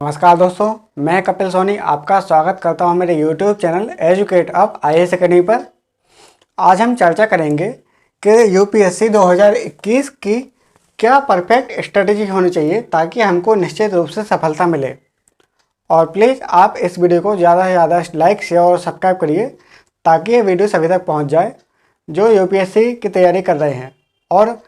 नमस्कार दोस्तों, मैं कपिल सोनी आपका स्वागत करता हूं मेरे YouTube channel educate up IAS academy पर। आज हम चर्चा करेंगे कि UPSC 2021 की क्या परफेक्ट स्ट्रेटजी होनी चाहिए ताकि हमको निश्चित रूप से सफलता मिले। और प्लीज़ आप इस वीडियो को ज़्यादा से ज़्यादा लाइक शेयर और सब्सक्राइब करिए ताकि ये वीडियो सभी तक पहुँच जाए जो UPSC की तैयारी कर रहे हैं। और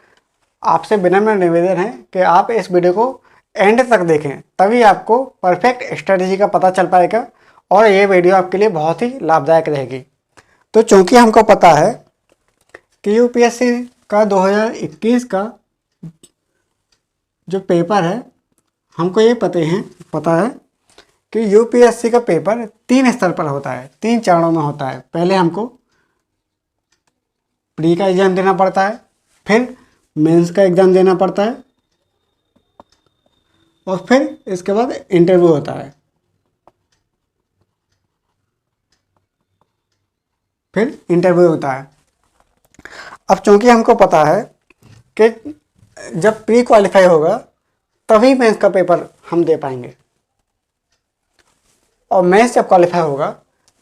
आपसे विनम्र निवेदन है कि आप इस वीडियो को एंड तक देखें, तभी आपको परफेक्ट स्ट्रेटजी का पता चल पाएगा और ये वीडियो आपके लिए बहुत ही लाभदायक रहेगी। तो चूंकि हमको पता है कि UPSC का 2021 का जो पेपर है, हमको ये पता है कि UPSC का पेपर 3 स्तर पर होता है, 3 चरणों में होता है। पहले हमको प्री का एग्ज़ाम देना पड़ता है, फिर मेंस का एग्ज़ाम देना पड़ता है और फिर इसके बाद इंटरव्यू होता है। अब चूंकि हमको पता है कि जब प्री क्वालिफाई होगा तभी मेंस का पेपर हम दे पाएंगे और मेंस जब क्वालिफाई होगा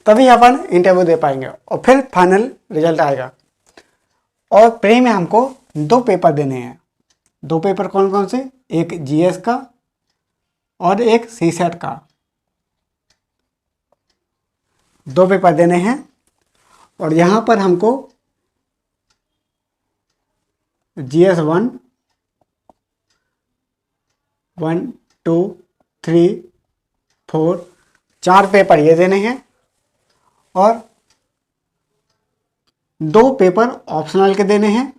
तभी अपन इंटरव्यू दे पाएंगे और फिर फाइनल रिजल्ट आएगा। और प्री में हमको 2 पेपर देने हैं। 2 पेपर कौन कौन से? एक GS का और एक CSAT का। 2 पेपर देने हैं और यहाँ पर हमको GS 1, 2, 3, 4, 4 पेपर ये देने हैं और 2 पेपर ऑप्शनल के देने हैं।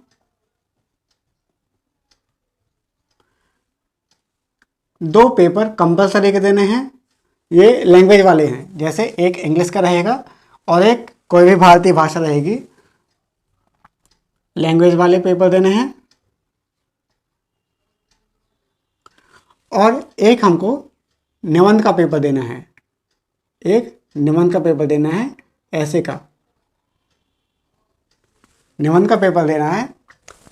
2 पेपर कंपलसरी के देने हैं। ये लैंग्वेज वाले हैं, जैसे एक इंग्लिश का रहेगा और एक कोई भी भारतीय भाषा रहेगी। लैंग्वेज वाले पेपर देने हैं और एक हमको निबंध का पेपर देना है। एक निबंध का पेपर देना है, ऐसे का निबंध का पेपर देना है।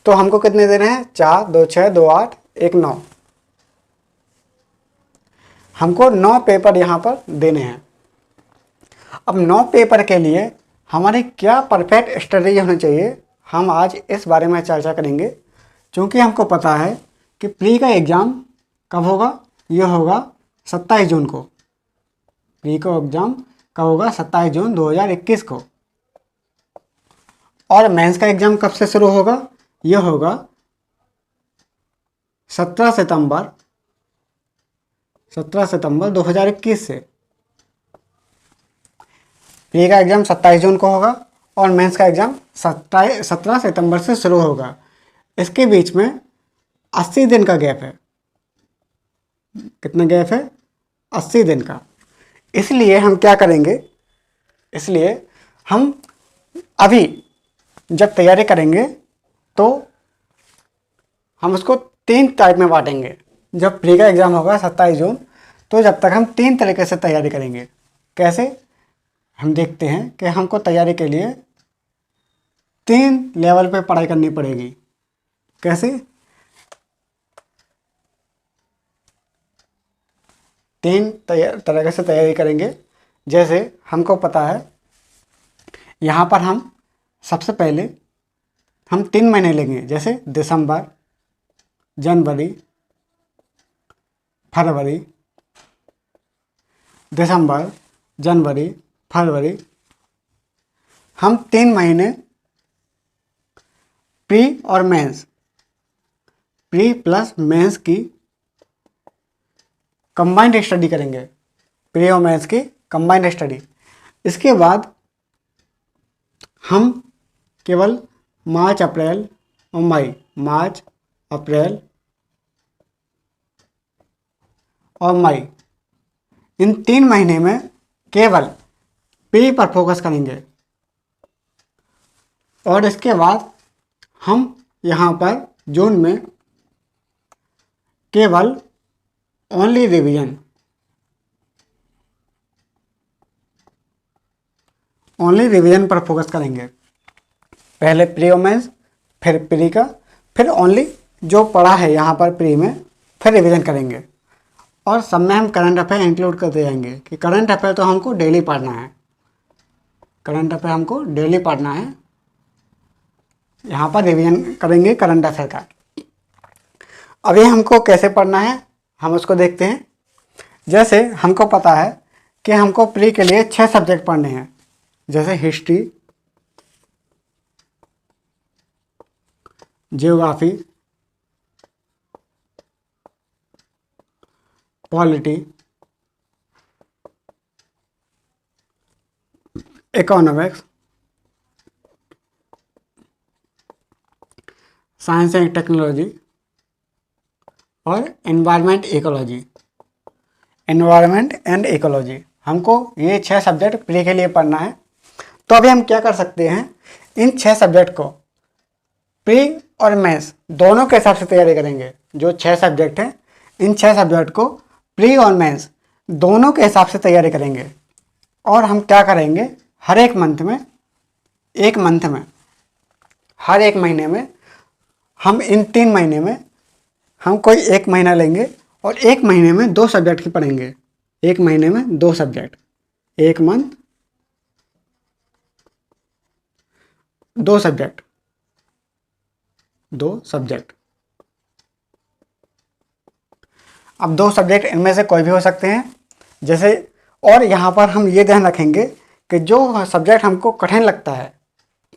तो हमको कितने देने हैं? 4, 2, 6, 2, 8, 1, 9। हमको 9 पेपर यहाँ पर देने हैं। अब 9 पेपर के लिए हमारी क्या परफेक्ट स्ट्रेटजी होनी चाहिए, हम आज इस बारे में चर्चा करेंगे। क्योंकि हमको पता है कि प्री का एग्ज़ाम कब होगा? यह होगा 27 जून को। प्री का एग्ज़ाम कब होगा? 27 जून 2021 को। और मेंस का एग्ज़ाम कब से शुरू होगा? यह होगा 17 सितंबर 2021 से। प्री का एग्ज़ाम 27 जून को होगा और मेंस का एग्ज़ाम 17 सितंबर से शुरू होगा। इसके बीच में 80 दिन का गैप है। कितना गैप है? 80 दिन का। इसलिए हम क्या करेंगे? इसलिए हम अभी जब तैयारी करेंगे तो हम उसको 3 टाइप में बांटेंगे। जब प्री का एग्ज़ाम होगा 27 जून, तो जब तक हम 3 तरीके से तैयारी करेंगे। कैसे? हम देखते हैं कि हमको तैयारी के लिए 3 लेवल पे पढ़ाई करनी पड़ेगी। कैसे? 3 तरीके से तैयारी करेंगे। जैसे हमको पता है, यहाँ पर हम सबसे पहले हम 3 महीने लेंगे। जैसे दिसंबर, जनवरी, फरवरी। दिसंबर, जनवरी, फरवरी, हम 3 महीने प्री और मेंस, प्री प्लस मेंस की कंबाइंड स्टडी करेंगे। प्री और मेंस की कंबाइंड स्टडी। इसके बाद हम केवल मार्च, अप्रैल और मई, मार्च, अप्रैल और मई, इन 3 महीने में केवल प्री पर फोकस करेंगे। और इसके बाद हम यहाँ पर जून में केवल ओनली रिवीजन पर फोकस करेंगे। पहले प्री और मेंस, फिर प्री का, फिर ओनली जो पढ़ा है यहाँ पर प्री में, फिर रिवीजन करेंगे। और सब में हम करंट अफेयर इंक्लूड करते जाएंगे कि करंट अफेयर तो हमको डेली पढ़ना है, करंट अफेयर हमको डेली पढ़ना है। यहाँ पर रिवीजन करेंगे करंट अफेयर का। अभी हमको कैसे पढ़ना है हम उसको देखते हैं। जैसे हमको पता है कि हमको प्री के लिए 6 सब्जेक्ट पढ़ने हैं, जैसे history, geography, polity, economics, science and technology और environment ecology, environment and ecology. हमको ये 6 सब्जेक्ट प्री के लिए पढ़ना है। तो अभी हम क्या कर सकते हैं, इन 6 सब्जेक्ट को प्री और मेंस दोनों के हिसाब से तैयारी करेंगे। जो 6 सब्जेक्ट हैं इन 6 सब्जेक्ट को प्री और मेंस दोनों के हिसाब से तैयारी करेंगे। और हम क्या करेंगे, हर एक मंथ में, हर एक महीने में हम इन 3 महीने में हम कोई एक महीना लेंगे और एक महीने में 2 सब्जेक्ट की पढ़ेंगे। एक महीने में 2 सब्जेक्ट, एक मंथ 2 सब्जेक्ट, 2 सब्जेक्ट। अब 2 सब्जेक्ट इनमें से कोई भी हो सकते हैं। जैसे और यहाँ पर हम ये ध्यान रखेंगे कि जो सब्जेक्ट हमको कठिन लगता है,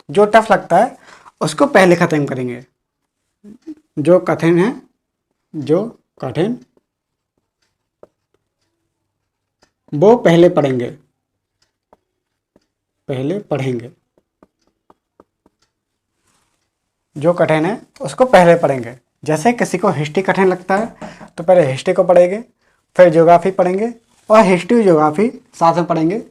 जो टफ लगता है, उसको पहले ख़त्म करेंगे। जो कठिन है, जो कठिन वो पहले पढ़ेंगे, पहले पढ़ेंगे। जो कठिन है उसको पहले पढ़ेंगे। जैसे किसी को हिस्ट्री कठिन लगता है तो पहले हिस्ट्री को पढ़ेंगे, फिर ज्योग्राफी पढ़ेंगे और हिस्ट्री ज्योग्राफी साथ में पढ़ेंगे।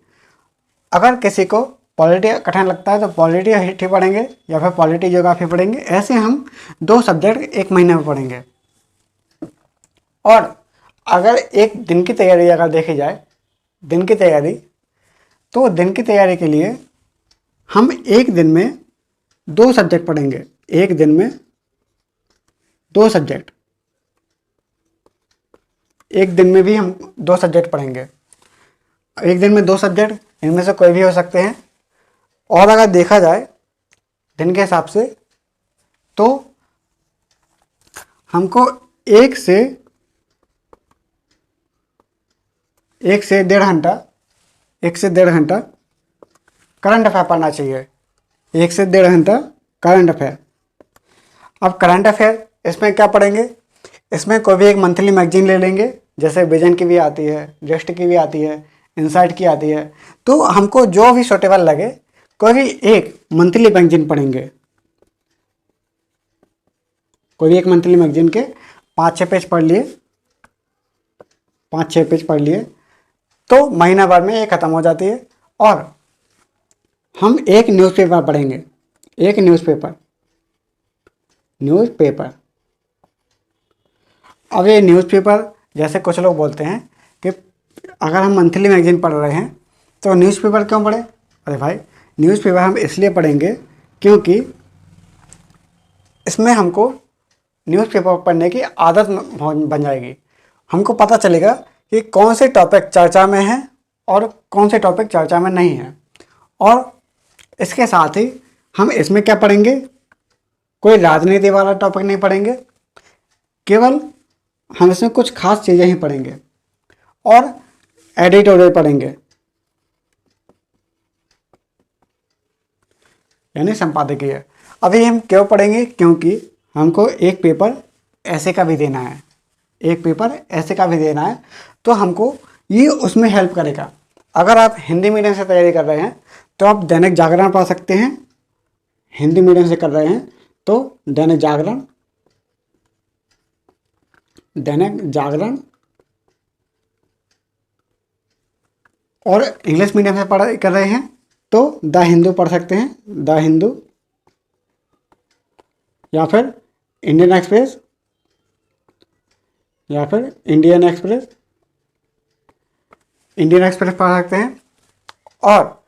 अगर किसी को पॉलिटी कठिन लगता है तो पॉलिटी हिस्ट्री पढ़ेंगे या फिर पॉलिटी ज्योग्राफी पढ़ेंगे। ऐसे हम 2 सब्जेक्ट एक महीने में पढ़ेंगे। और अगर एक दिन की तैयारी अगर देखी जाए, दिन की तैयारी, तो दिन की तैयारी के लिए हम एक दिन में 2 सब्जेक्ट पढ़ेंगे। एक दिन में 2 सब्जेक्ट, एक दिन में भी हम 2 सब्जेक्ट पढ़ेंगे। एक दिन में 2 सब्जेक्ट, इनमें से कोई भी हो सकते हैं। और अगर देखा जाए दिन के हिसाब से तो हमको 1 से 1.5 घंटा, 1 से 1.5 घंटा करंट अफेयर पढ़ना चाहिए। 1 से 1.5 घंटा करंट अफेयर। अब करंट अफेयर इसमें क्या पढ़ेंगे, इसमें कोई भी एक मंथली मैगजीन ले लेंगे। जैसे विजन की भी आती है, जस्ट की भी आती है, इनसाइट की आती है। तो हमको जो भी सूटेबल लगे कोई भी एक मंथली मैगजीन पढ़ेंगे। कोई भी एक मंथली मैगजीन के 5-6 पेज पढ़ लिए, 5-6 पेज पढ़ लिए तो महीना भर में ये ख़त्म हो जाती है। और हम एक न्यूज़पेपर पढ़ेंगे, एक न्यूज़पेपर। अब ये न्यूज़पेपर, जैसे कुछ लोग बोलते हैं कि अगर हम मंथली मैगजीन पढ़ रहे हैं तो न्यूज़पेपर क्यों पढ़ें। अरे भाई, न्यूज़पेपर हम इसलिए पढ़ेंगे क्योंकि इसमें हमको न्यूज़पेपर पढ़ने की आदत बन जाएगी। हमको पता चलेगा कि कौन से टॉपिक चर्चा में हैं और कौन से टॉपिक चर्चा में नहीं हैं। और इसके साथ ही हम इसमें क्या पढ़ेंगे, कोई राजनीति वाला टॉपिक नहीं पढ़ेंगे, केवल हम इसमें कुछ खास चीज़ें ही पढ़ेंगे और एडिटोरियल पढ़ेंगे, यानी संपादकीय। अभी हम क्यों पढ़ेंगे, क्योंकि हमको एक पेपर ऐसे का भी देना है, एक पेपर ऐसे का भी देना है। तो हमको ये उसमें हेल्प करेगा। अगर आप हिंदी मीडियम से तैयारी कर रहे हैं तो आप दैनिक जागरण पढ़ सकते हैं। हिंदी मीडियम से कर रहे हैं तो दैनिक जागरण, और इंग्लिश मीडियम से पढ़ाई कर रहे हैं तो द हिंदू पढ़ सकते हैं, द हिंदू, या फिर इंडियन एक्सप्रेस, या फिर इंडियन एक्सप्रेस पढ़ सकते हैं। और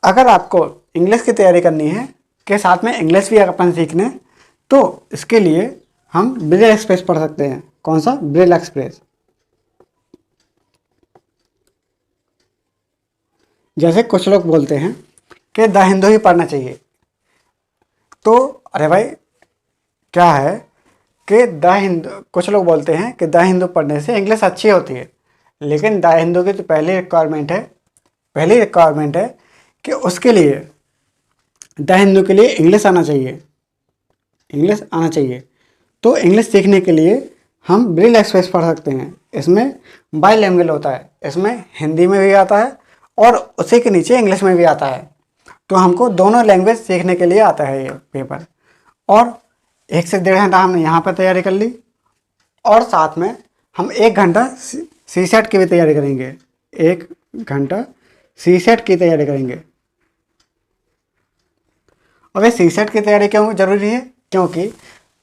अगर आपको इंग्लिश की तैयारी करनी है के साथ में इंग्लिश भी अपन सीखने, तो इसके लिए हम ब्रेल एक्सप्रेस पढ़ सकते हैं। कौन सा, ब्रेल एक्सप्रेस। जैसे कुछ लोग बोलते हैं कि द हिंदू ही पढ़ना चाहिए। तो अरे भाई क्या है कि द हिंदू, कुछ लोग बोलते हैं कि द हिंदू पढ़ने से इंग्लिश अच्छी होती है, लेकिन द हिंदू की तो पहली रिक्वायरमेंट है कि उसके लिए, द हिंदू के लिए इंग्लिश आना चाहिए, इंग्लिश आना चाहिए। तो इंग्लिश सीखने के लिए हम ब्रिल एक्सप्रेस पढ़ सकते हैं। इसमें बाईलैंग्वेज होता है, इसमें हिंदी में भी आता है और उसी के नीचे इंग्लिश में भी आता है। तो हमको दोनों लैंग्वेज सीखने के लिए आता है ये पेपर। और 1 से 1.5 घंटा हमने यहाँ पर तैयारी कर ली, और साथ में हम 1 घंटा सी सेट की भी तैयारी करेंगे। 1 घंटा सी सेट की तैयारी करेंगे। अब ये सी सेट की तैयारी क्यों ज़रूरी है? क्योंकि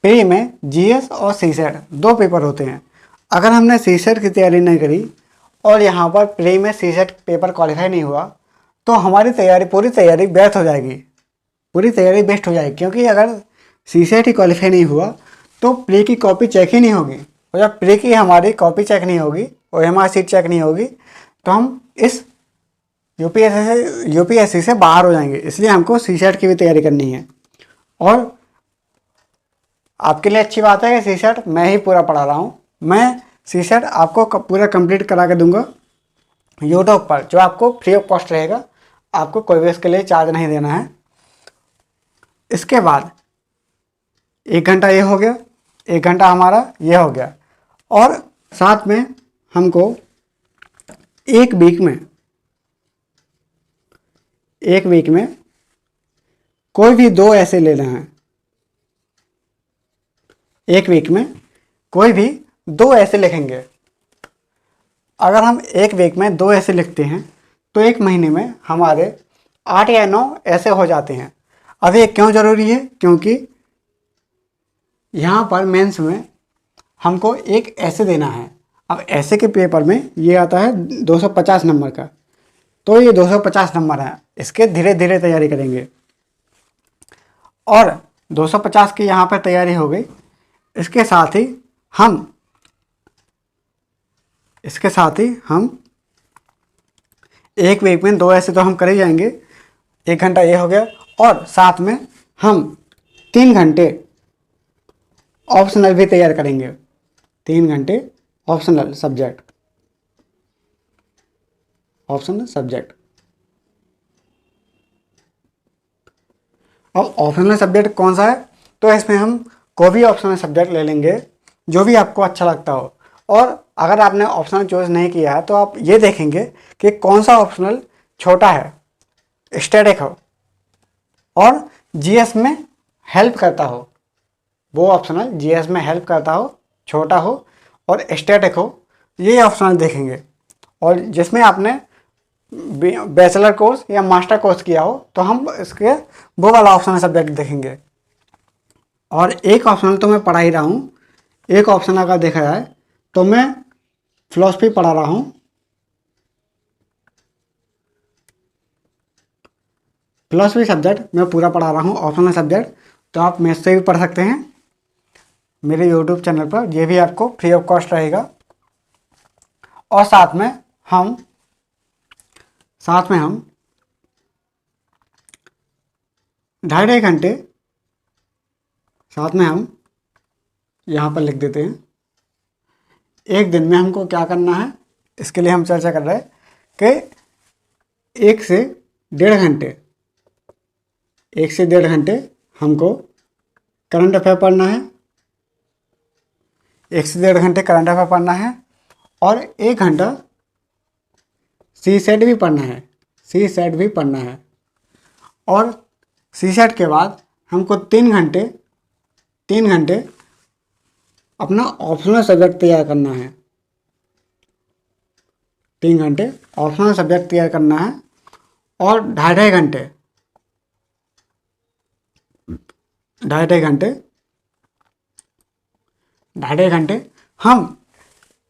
प्री में जीएस और सी सेट 2 पेपर होते हैं। अगर हमने सी सेट की तैयारी नहीं करी और यहाँ पर प्री में सी सेट पेपर क्वालिफाई नहीं हुआ, तो हमारी पूरी तैयारी व्यर्थ हो जाएगी, पूरी तैयारी वेस्ट हो जाएगी। क्योंकि अगर सी सेट ही क्वालिफाई नहीं हुआ तो प्री की कॉपी चेक ही नहीं होगी, और जब प्री की हमारी कॉपी चेक नहीं होगी और एमआर सीट चेक नहीं होगी तो हम इस यूपीएससी से बाहर हो जाएंगे। इसलिए हमको सी सेट की भी तैयारी करनी है। और आपके लिए अच्छी बात है कि सी सेट मैं ही पूरा पढ़ा रहा हूँ। मैं सी सेट आपको पूरा कंप्लीट करा के दूंगा यूट्यूब पर, जो आपको फ्री ऑफ कॉस्ट रहेगा। आपको कोई भी इसके लिए चार्ज नहीं देना है। इसके बाद 1 घंटा ये हो गया, 1 घंटा हमारा ये हो गया। और साथ में हमको एक वीक में कोई भी 2 ऐसे लेना है। एक वीक में कोई भी 2 ऐसे लिखेंगे। अगर हम एक वीक में 2 ऐसे लिखते हैं तो एक महीने में हमारे 8 या 9 ऐसे हो जाते हैं। अब ये क्यों ज़रूरी है? क्योंकि यहाँ पर मेंस में हमको एक ऐसे देना है। अब ऐसे के पेपर में ये आता है 250 नंबर का, तो ये 250 नंबर है। इसके धीरे धीरे तैयारी करेंगे। और 250 की यहाँ पर तैयारी हो गई। इसके साथ ही हम एक वीक में 2 ऐसे तो हम कर ही जाएंगे। 1 घंटा ये हो गया, और साथ में हम 3 घंटे ऑप्शनल भी तैयार करेंगे। 3 घंटे ऑप्शनल सब्जेक्ट। अब ऑप्शनल सब्जेक्ट कौन सा है? तो इसमें हम कोई भी ऑप्शनल सब्जेक्ट ले लेंगे जो भी आपको अच्छा लगता हो। और अगर आपने ऑप्शनल चॉइस नहीं किया है तो आप ये देखेंगे कि कौन सा ऑप्शनल छोटा है, स्टैटिक हो और जीएस में हेल्प करता हो। वो ऑप्शनल जीएस में हेल्प करता हो, छोटा हो और स्टैटिक हो, ये ऑप्शनल देखेंगे। और जिसमें आपने बैचलर कोर्स या मास्टर कोर्स किया हो तो हम इसके वो वाला ऑप्शनल सब्जेक्ट देखेंगे। और एक ऑप्शनल तो मैं पढ़ा ही रहा हूँ। एक ऑप्शनल अगर देखा जाए तो मैं फिलॉसफी पढ़ा रहा हूँ। फिलॉसफी सब्जेक्ट मैं पूरा पढ़ा रहा हूँ, ऑप्शनल सब्जेक्ट। तो आप मेरे से भी पढ़ सकते हैं मेरे यूट्यूब चैनल पर, ये भी आपको फ्री ऑफ कॉस्ट रहेगा। और साथ में हम 2.5 घंटे साथ में हम यहाँ पर लिख देते हैं। एक दिन में हमको क्या करना है, इसके लिए हम चर्चा कर रहे हैं कि 1 से 1.5 घंटे हमको करंट अफेयर पढ़ना है। 1 से 1.5 घंटे करंट अफेयर पढ़ना है और 1 घंटा सी सेट भी पढ़ना है। और सी सेट के बाद हमको 3 घंटे अपना ऑप्शनल सब्जेक्ट तैयार करना है। 3 घंटे ऑप्शनल सब्जेक्ट तैयार करना है। और 2.5 घंटे हम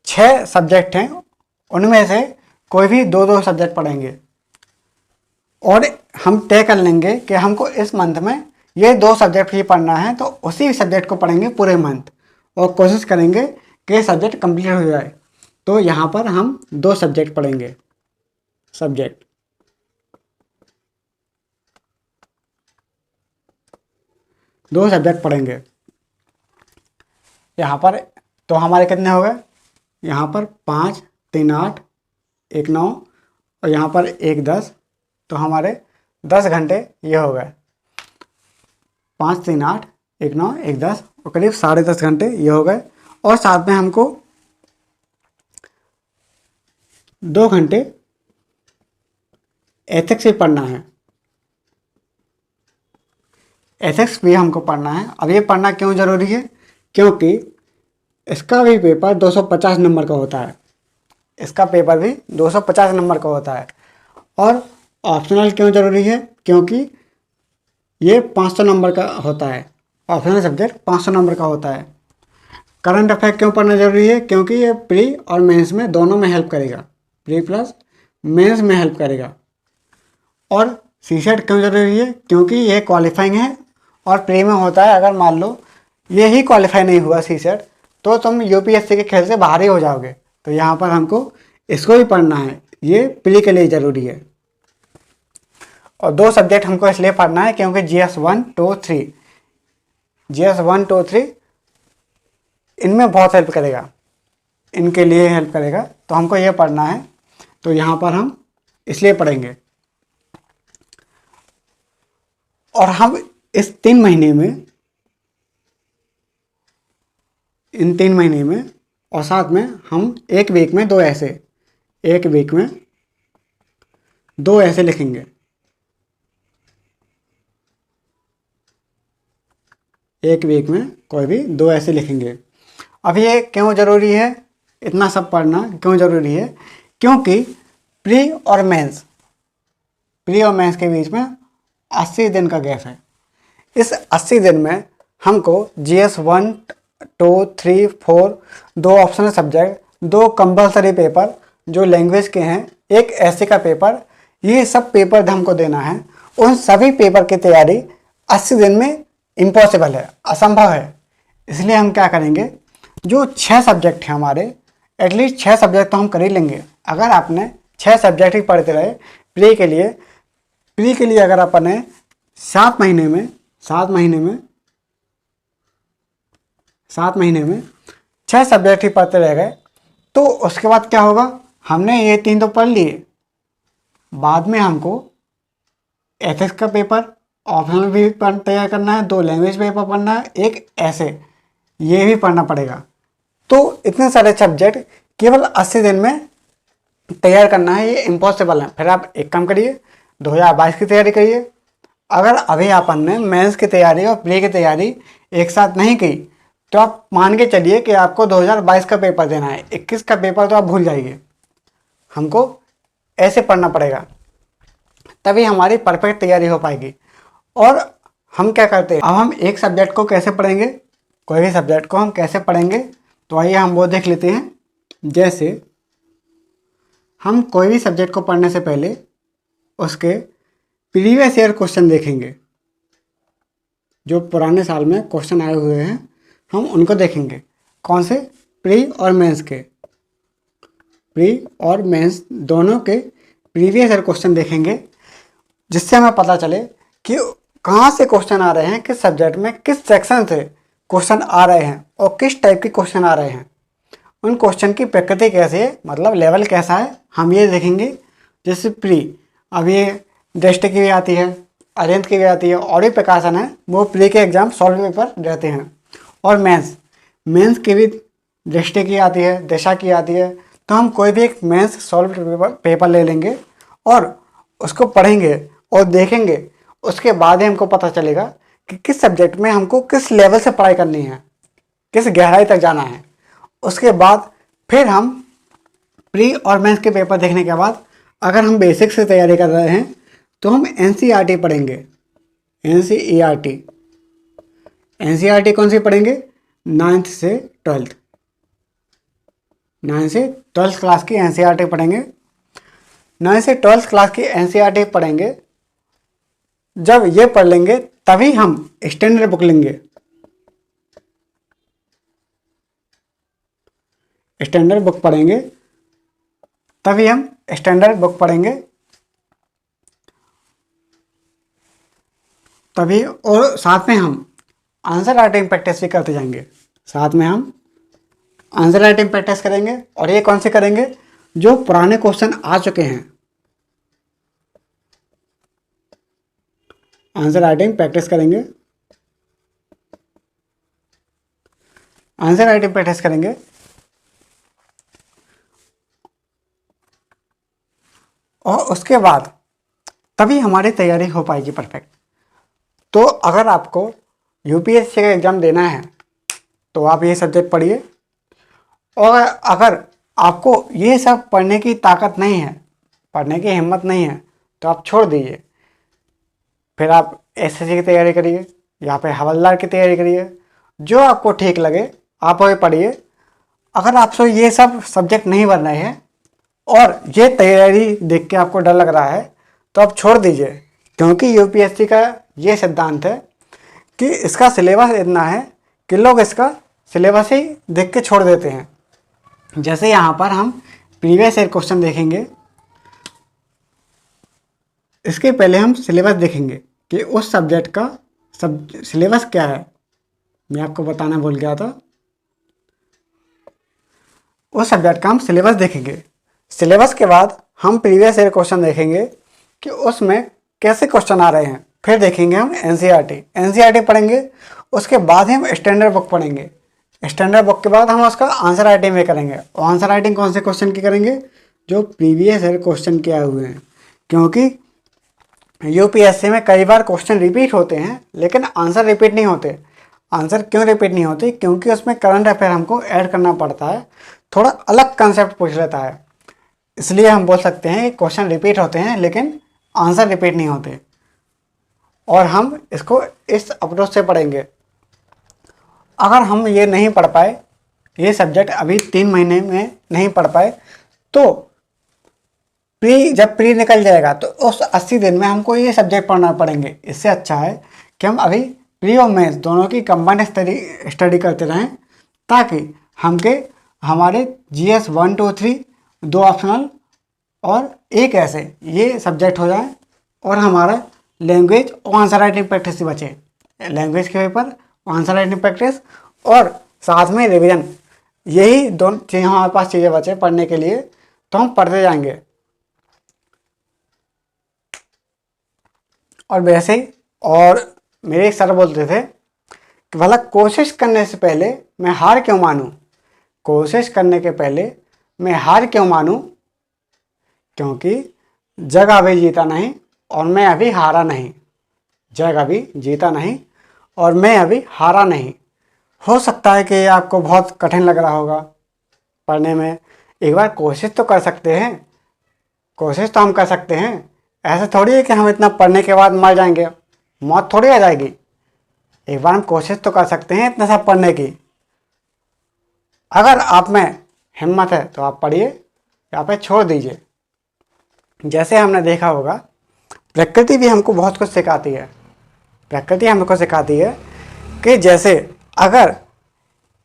6 सब्जेक्ट हैं, उनमें से कोई भी 2 सब्जेक्ट पढ़ेंगे। और हम तय कर लेंगे कि हमको इस मंथ में ये 2 सब्जेक्ट ही पढ़ना है, तो उसी सब्जेक्ट को पढ़ेंगे पूरे मंथ और कोशिश करेंगे कि ये सब्जेक्ट कंप्लीट हो जाए। तो यहाँ पर हम 2 सब्जेक्ट पढ़ेंगे। 2 सब्जेक्ट पढ़ेंगे। यहाँ पर तो हमारे कितने हो गए, यहाँ पर 5 3 8 1 9 और यहाँ पर 1 10, तो हमारे 10 घंटे ये हो गए। 5 3 8 1 9 1 10 और करीब 10.5 घंटे ये हो गए। और साथ में हमको 2 घंटे एथिक्स भी पढ़ना है। एथिक्स भी हमको पढ़ना है। अब ये पढ़ना क्यों ज़रूरी है, क्योंकि इसका भी पेपर 250 नंबर का होता है। इसका पेपर भी 250 नंबर का होता है। और ऑप्शनल क्यों ज़रूरी है, क्योंकि ये 500 नंबर का होता है। ऑप्शनल सब्जेक्ट 500 नंबर का होता है। करंट अफेयर क्यों पढ़ना ज़रूरी है, क्योंकि ये प्री और मेंस में दोनों में हेल्प करेगा, प्री प्लस मेंस में हेल्प करेगा। और सीसेट क्यों ज़रूरी है, क्योंकि ये क्वालिफाइंग है और प्री में होता है। अगर मान लो ये ही क्वालिफाई नहीं हुआ सीसेट, तो तुम यूपीएससी के खेल से बाहर ही हो जाओगे। तो यहाँ पर हमको इसको भी पढ़ना है, ये प्री के लिए ज़रूरी है। और 2 सब्जेक्ट हमको इसलिए पढ़ना है क्योंकि GS 1 2 3 GS 1 2 3 इनमें बहुत हेल्प करेगा, इनके लिए हेल्प करेगा। तो हमको ये पढ़ना है, तो यहाँ पर हम इसलिए पढ़ेंगे। और हम इस 3 महीने में, इन 3 महीने में और साथ में हम एक वीक में 2 ऐसे, एक वीक में 2 ऐसे लिखेंगे। एक वीक में कोई भी 2 ऐसे लिखेंगे। अब ये क्यों ज़रूरी है, इतना सब पढ़ना क्यों ज़रूरी है, क्योंकि प्री और मेंस के बीच में 80 दिन का गैप है। इस 80 दिन में हमको GS 1 2 3 4 2 optional subject, 2 compulsory paper जो लैंग्वेज के हैं, एक ऐसे का पेपर, ये सब पेपर हमको देना है। उन सभी पेपर की तैयारी 80 दिन में इम्पॉसिबल है, असंभव है। इसलिए हम क्या करेंगे, जो 6 सब्जेक्ट हैं हमारे, एटलीस्ट 6 सब्जेक्ट तो हम कर ही लेंगे। अगर आपने 6 सब्जेक्ट ही पढ़ते रहे प्री के लिए अगर आपने 7 महीने में 6 सब्जेक्ट ही पढ़ते रह गए, तो उसके बाद क्या होगा, हमने ये 3 तो पढ़ लिए, बाद में हमको एथिक्स का पेपर ऑप्शनल भी तैयार करना है, 2 लैंग्वेज पेपर पढ़ना है, एक ऐसे, ये भी पढ़ना पड़ेगा। तो इतने सारे सब्जेक्ट केवल 80 दिन में तैयार करना है, ये इम्पॉसिबल है। फिर आप एक काम करिए, 2022 की तैयारी करिए। अगर अभी आपने मेंस की तैयारी और प्री की तैयारी एक साथ नहीं की, तो आप मान के चलिए कि आपको 2022 का पेपर देना है, 21 का पेपर तो आप भूल जाइए। हमको ऐसे पढ़ना पड़ेगा, तभी हमारी परफेक्ट तैयारी हो पाएगी। और हम क्या करते हैं, अब हम एक सब्जेक्ट को कैसे पढ़ेंगे, कोई भी सब्जेक्ट को हम कैसे पढ़ेंगे, तो आइए हम वो देख लेते हैं। जैसे हम कोई भी सब्जेक्ट को पढ़ने से पहले उसके प्रीवियस ईयर क्वेश्चन देखेंगे। जो पुराने साल में क्वेश्चन आए हुए हैं हम उनको देखेंगे। कौन से, प्री और मेंस के, प्री और मेंस दोनों के प्रीवियस ईयर क्वेश्चन देखेंगे, जिससे हमें पता चले कि कहाँ से क्वेश्चन आ रहे हैं, किस सब्जेक्ट में किस सेक्शन से क्वेश्चन आ रहे हैं और किस टाइप के क्वेश्चन आ रहे हैं। उन क्वेश्चन की प्रकृति कैसी है, मतलब लेवल कैसा है, हम ये देखेंगे। जैसे प्री, अब ये दृष्टि की भी आती है, अरिहंत की भी आती है, और भी प्रकाशन है, वो प्री के एग्जाम सॉल्व पेपर रहते हैं। और मेंस की भी दृष्टि की आती है, दिशा की आती है। तो हम कोई भी एक मेंस सॉल्व पेपर ले लेंगे और उसको पढ़ेंगे और देखेंगे। उसके बाद ही हमको पता चलेगा कि किस सब्जेक्ट में हमको किस लेवल से पढ़ाई करनी है, किस गहराई तक जाना है। उसके बाद फिर हम प्री और मेंस के पेपर देखने के बाद अगर हम बेसिक से तैयारी कर रहे हैं तो हम एनसीईआरटी पढ़ेंगे। एनसीईआरटी कौन सी पढ़ेंगे, 9th से 12th, 9th से 12th क्लास की एनसीईआरटी पढ़ेंगे। 9th से 12th क्लास की एनसीईआरटी पढ़ेंगे। जब ये पढ़ लेंगे तभी हम स्टैंडर्ड बुक लेंगे। स्टैंडर्ड बुक पढ़ेंगे तभी हम स्टैंडर्ड बुक पढ़ेंगे तभी। और साथ में हम आंसर राइटिंग प्रैक्टिस भी करते जाएंगे। साथ में हम आंसर राइटिंग प्रैक्टिस करेंगे। और ये कौन से करेंगे? जो पुराने क्वेश्चन आ चुके हैं, आंसर राइटिंग प्रैक्टिस करेंगे, आंसर राइटिंग प्रैक्टिस करेंगे। और उसके बाद तभी हमारी तैयारी हो पाएगी परफेक्ट। तो अगर आपको यूपीएससी का एग्ज़ाम देना है तो आप ये सब्जेक्ट पढ़िए। और अगर आपको ये सब पढ़ने की ताकत नहीं है, पढ़ने की हिम्मत नहीं है, तो आप छोड़ दीजिए। फिर आप एसएससी की तैयारी करिए या फिर हवलदार की तैयारी करिए। जो आपको ठीक लगे आप वही पढ़िए। अगर आपसे ये सब सब्जेक्ट नहीं बनना है और ये तैयारी देख के आपको डर लग रहा है तो आप छोड़ दीजिए। क्योंकि यूपीएससी का ये सिद्धांत है कि इसका सिलेबस इतना है कि लोग इसका सिलेबस ही देख के छोड़ देते हैं। जैसे यहाँ पर हम प्रीवियस ईयर क्वेश्चन देखेंगे, इसके पहले हम सिलेबस देखेंगे कि उस सब्जेक्ट का सिलेबस क्या है। मैं आपको बताना भूल गया था। उस सब्जेक्ट का हम सिलेबस देखेंगे। सिलेबस के बाद हम प्रीवियस ईयर क्वेश्चन देखेंगे कि उसमें कैसे क्वेश्चन आ रहे हैं। फिर देखेंगे हम एनसीईआरटी पढ़ेंगे। उसके बाद ही हम स्टैंडर्ड बुक पढ़ेंगे। स्टैंडर्ड बुक के बाद हम उसका आंसर राइटिंग में करेंगे। और आंसर राइटिंग कौन से क्वेश्चन की करेंगे? जो प्रीवियस ईयर क्वेश्चन के आए हुए हैं। क्योंकि यूपीएससी में कई बार क्वेश्चन रिपीट होते हैं लेकिन आंसर रिपीट नहीं होते। आंसर क्यों रिपीट नहीं होते? क्योंकि उसमें करंट अफेयर हमको ऐड करना पड़ता है, थोड़ा अलग कंसेप्ट पूछ लेता है। इसलिए हम बोल सकते हैं कि क्वेश्चन रिपीट होते हैं लेकिन आंसर रिपीट नहीं होते। और हम इसको इस अप्रोच से पढ़ेंगे। अगर हम ये नहीं पढ़ पाए, ये सब्जेक्ट अभी 3 महीने में नहीं पढ़ पाए, तो जब प्री निकल जाएगा तो उस 80 दिन में हमको ये सब्जेक्ट पढ़ना पड़ेंगे। इससे अच्छा है कि हम अभी प्री और मेंस दोनों की कंबाइंड स्टडी करते रहें, ताकि हमारे जीएस 1 2 3 2 ऑप्शनल और एक ऐसे ये सब्जेक्ट हो जाए और हमारा लैंग्वेज और आंसर राइटिंग प्रैक्टिस से बचे। लैंग्वेज के पेपर, आंसर राइटिंग प्रैक्टिस और साथ में रिवीजन, यही दोनों चीज़ हमारे पास चीज़ें बचे पढ़ने के लिए। तो हम पढ़ते जाएंगे। और वैसे ही और मेरे एक सर बोलते थे कि भला कोशिश करने से पहले मैं हार क्यों मानूं? कोशिश करने के पहले मैं हार क्यों मानूं? क्योंकि जग अभी जीता नहीं और मैं अभी हारा नहीं। जग अभी जीता नहीं और मैं अभी हारा नहीं। हो सकता है कि आपको बहुत कठिन लग रहा होगा पढ़ने में। एक बार कोशिश तो कर सकते हैं, कोशिश तो हम कर सकते हैं। ऐसा थोड़ी है कि हम इतना पढ़ने के बाद मर जाएंगे, मौत थोड़ी आ जाएगी। एक बार हम कोशिश तो कर सकते हैं इतना सब पढ़ने की। अगर आप में हिम्मत है तो आप पढ़िए या फिर छोड़ दीजिए। जैसे हमने देखा होगा, प्रकृति भी हमको बहुत कुछ सिखाती है। प्रकृति हमको सिखाती है कि जैसे अगर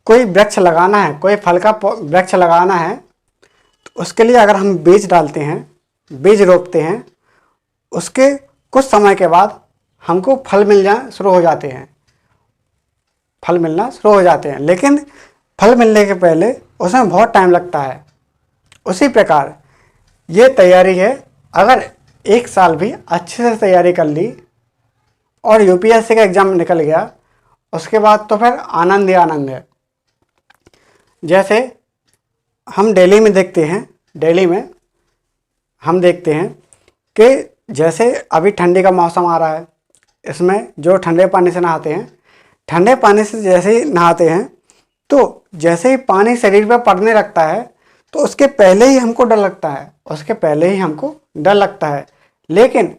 कोई वृक्ष लगाना है, कोई फल का वृक्ष लगाना है, तो उसके लिए अगर हम बीज डालते हैं, बीज रोपते हैं, उसके कुछ समय के बाद हमको फल मिलना शुरू हो जाते हैं, फल मिलना शुरू हो जाते हैं। लेकिन फल मिलने के पहले उसमें बहुत टाइम लगता है। उसी प्रकार ये तैयारी है। अगर 1 साल भी अच्छे से तैयारी कर ली और यूपीएससी का एग्ज़ाम निकल गया, उसके बाद तो फिर आनंद ही आनंद है। जैसे हम दिल्ली में देखते हैं, दिल्ली में हम देखते हैं कि जैसे अभी ठंडी का मौसम आ रहा है, इसमें जो ठंडे पानी से नहाते हैं, ठंडे पानी से जैसे ही नहाते हैं तो जैसे ही पानी शरीर पर पड़ने लगता है तो उसके पहले ही हमको डर लगता है, उसके पहले ही हमको डर लगता है। लेकिन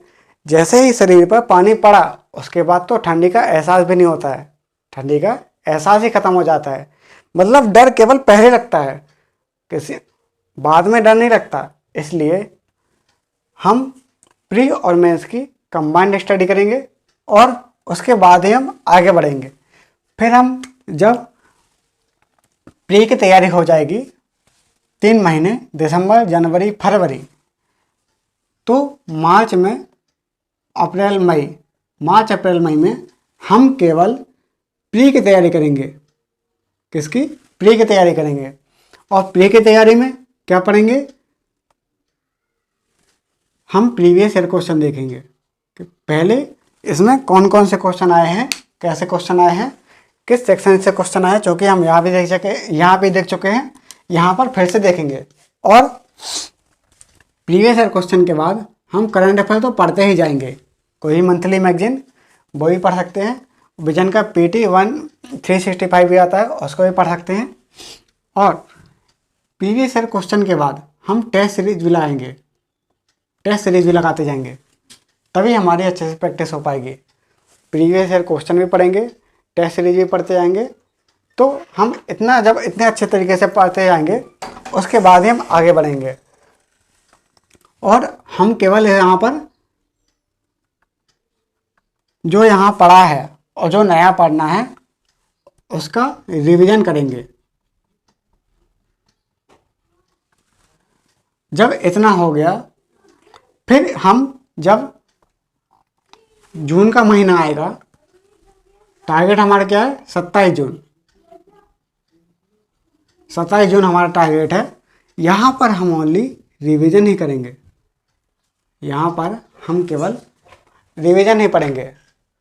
जैसे ही शरीर पर पानी पड़ा उसके बाद तो ठंडी का एहसास भी नहीं होता है, ठंडी का एहसास ही ख़त्म हो जाता है। मतलब डर केवल पहले लगता है, किसी बाद में डर नहीं लगता। इसलिए हम प्री और मेंस की कंबाइंड स्टडी करेंगे और उसके बाद ही हम आगे बढ़ेंगे। फिर हम जब प्री की तैयारी हो जाएगी 3 महीने, दिसंबर जनवरी फरवरी, तो मार्च अप्रैल मई में हम केवल प्री की तैयारी करेंगे। किसकी? प्री की तैयारी करेंगे। और प्री की तैयारी में क्या पढ़ेंगे? हम प्रीवियस ईयर क्वेश्चन देखेंगे कि पहले इसमें कौन कौन से क्वेश्चन आए हैं, कैसे क्वेश्चन आए हैं, किस सेक्शन से क्वेश्चन आए, क्योंकि हम यहाँ भी देख चुके हैं, यहाँ पर फिर से देखेंगे। और प्रीवियस ईयर क्वेश्चन के बाद हम करंट अफेयर तो पढ़ते ही जाएंगे। कोई भी मंथली मैगजीन वो भी पढ़ सकते हैं, विजन का PT 1/365 भी आता है, उसको भी पढ़ सकते हैं। और प्रीवियस ईयर क्वेश्चन के बाद हम टेस्ट सीरीज भी लाएंगे, टेस्ट सीरीज भी लगाते जाएंगे, तभी हमारी अच्छे से प्रैक्टिस हो पाएगी। प्रीवियस ईयर क्वेश्चन भी पढ़ेंगे, टेस्ट सीरीज भी पढ़ते जाएंगे, तो हम जब इतने अच्छे तरीके से पढ़ते जाएंगे उसके बाद ही हम आगे बढ़ेंगे। और हम केवल यहाँ पर जो यहाँ पढ़ा है और जो नया पढ़ना है उसका रिवीजन करेंगे। जब इतना हो गया, फिर हम जब जून का महीना आएगा, टारगेट हमारा क्या है? 27 जून। 27 जून हमारा टारगेट है। यहाँ पर हम ओनली रिवीजन ही करेंगे, यहाँ पर हम केवल रिवीजन ही पढ़ेंगे,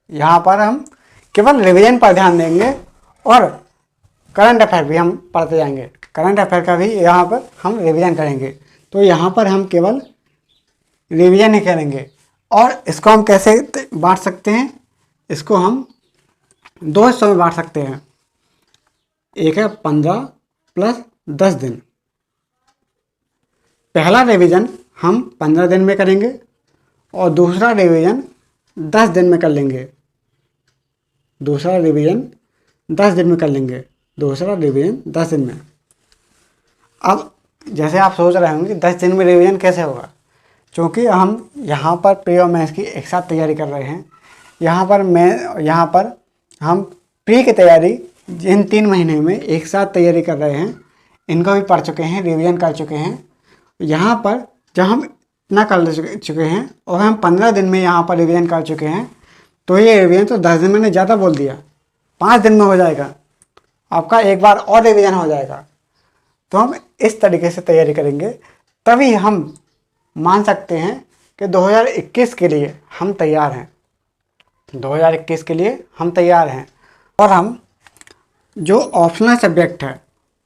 यहाँ पर हम केवल रिवीजन पर ध्यान देंगे। और करंट अफेयर भी हम पढ़ते जाएंगे, करंट अफेयर का भी यहाँ पर हम रिवीजन करेंगे। तो यहाँ पर हम केवल रिवीजन ही करेंगे। और इसको हम कैसे बांट सकते हैं? इसको हम 2 हिस्सों में बांट सकते हैं। एक है 15 + 10 दिन। पहला रिवीजन हम 15 दिन में करेंगे और दूसरा रिवीजन 10 दिन में कर लेंगे। दूसरा रिवीजन 10 दिन में कर लेंगे। दूसरा रिवीजन 10 दिन में। अब जैसे आप सोच रहे होंगे कि 10 दिन में रिवीजन कैसे होगा, क्योंकि हम यहाँ पर प्री और मेंस की एक साथ तैयारी कर रहे हैं। यहाँ पर हम प्री की तैयारी इन 3 महीने में एक साथ तैयारी कर रहे हैं, इनको भी पढ़ चुके हैं, रिवीजन कर चुके हैं। यहाँ पर जब हम इतना कर चुके हैं और हम 15 दिन में यहाँ पर रिवीजन कर चुके हैं, तो ये रिवीजन तो 10 दिन मैंने ज़्यादा बोल दिया, 5 दिन में हो जाएगा, आपका एक बार और रिवीजन हो जाएगा। तो हम इस तरीके से तैयारी करेंगे, तभी हम मान सकते हैं कि 2021 के लिए हम तैयार हैं। 2021 के लिए हम तैयार हैं। और हम जो ऑप्शनल सब्जेक्ट है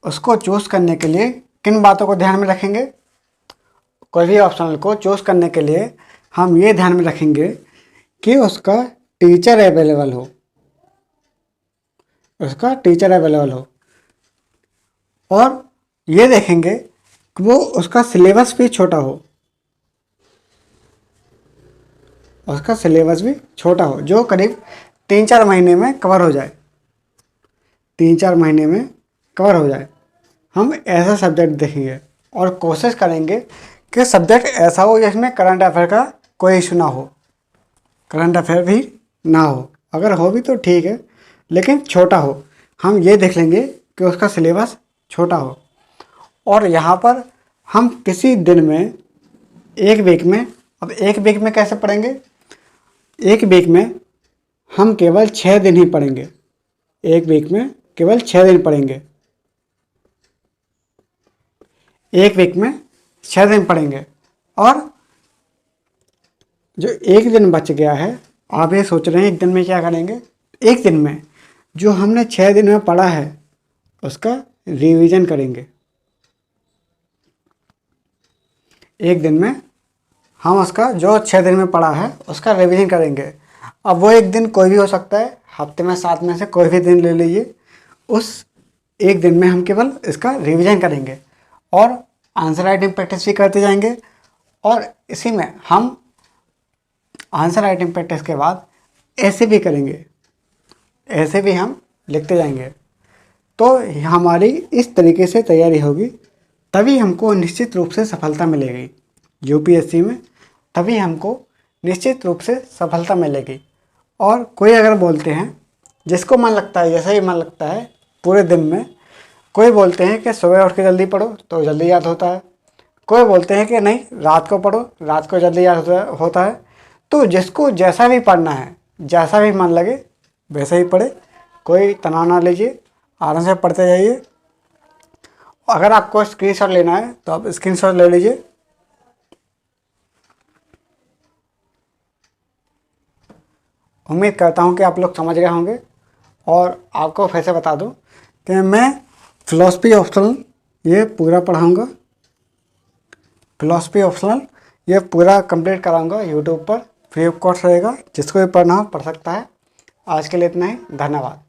उसको चूज़ करने के लिए किन बातों को ध्यान में रखेंगे? कोई भी ऑप्शनल को चूज़ करने के लिए हम ये ध्यान में रखेंगे कि उसका टीचर अवेलेबल हो, उसका टीचर अवेलेबल हो। और ये देखेंगे कि वो उसका सिलेबस भी छोटा हो, उसका सिलेबस भी छोटा हो, जो करीब 3-4 महीने में कवर हो जाए, 3-4 महीने में कवर हो जाए। हम ऐसा सब्जेक्ट देखेंगे और कोशिश करेंगे कि सब्जेक्ट ऐसा हो जिसमें करंट अफेयर का कोई इशू ना हो, करंट अफेयर भी ना हो, अगर हो भी तो ठीक है, लेकिन छोटा हो। हम ये देख लेंगे कि उसका सिलेबस छोटा हो। और यहाँ पर हम किसी दिन में, एक वीक में, अब एक वीक में कैसे पढ़ेंगे? एक वीक में हम केवल 6 दिन ही पढ़ेंगे, एक वीक में केवल 6 दिन पढ़ेंगे, एक वीक में 6 दिन पढ़ेंगे। और जो एक दिन बच गया है, आप ये सोच रहे हैं एक दिन में क्या करेंगे? एक दिन में जो हमने 6 दिन में पढ़ा है उसका रिवीजन करेंगे। एक दिन में हम उसका जो 6 दिन में पढ़ा है उसका रिवीजन करेंगे। अब वो एक दिन कोई भी हो सकता है, हफ्ते में 7 में से कोई भी दिन ले लीजिए। उस एक दिन में हम केवल इसका रिवीजन करेंगे और आंसर राइटिंग प्रैक्टिस भी करते जाएंगे। और इसी में हम आंसर राइटिंग प्रैक्टिस के बाद ऐसे भी करेंगे, ऐसे भी हम लिखते जाएंगे। तो हमारी इस तरीके से तैयारी होगी, तभी हमको निश्चित रूप से सफलता मिलेगी यूपीएससी में, तभी हमको निश्चित रूप से सफलता मिलेगी। और कोई अगर बोलते हैं, जिसको मन लगता है, जैसे ही मन लगता है पूरे दिन में, कोई बोलते हैं कि सुबह उठ के जल्दी पढ़ो तो जल्दी याद होता है, कोई बोलते हैं कि नहीं रात को पढ़ो, रात को जल्दी याद होता है। तो जिसको जैसा भी पढ़ना है, जैसा भी मन लगे वैसा ही पढ़े, कोई तनाव ना लीजिए, आराम से पढ़ते जाइए। अगर आपको स्क्रीनशॉट लेना है तो आप स्क्रीनशॉट ले लीजिए। उम्मीद करता हूँ कि आप लोग समझ गए होंगे। और आपको फिर से बता दूँ कि मैं फ़िलॉसफी ऑप्शनल ये पूरा पढ़ाऊँगा, फ़िलॉसफी ऑप्शनल ये पूरा कंप्लीट कराऊँगा यूट्यूब पर, फ्री ऑफ कॉस्ट रहेगा। जिसको भी पढ़ना हो पढ़ सकता है। आज के लिए इतना ही, धन्यवाद।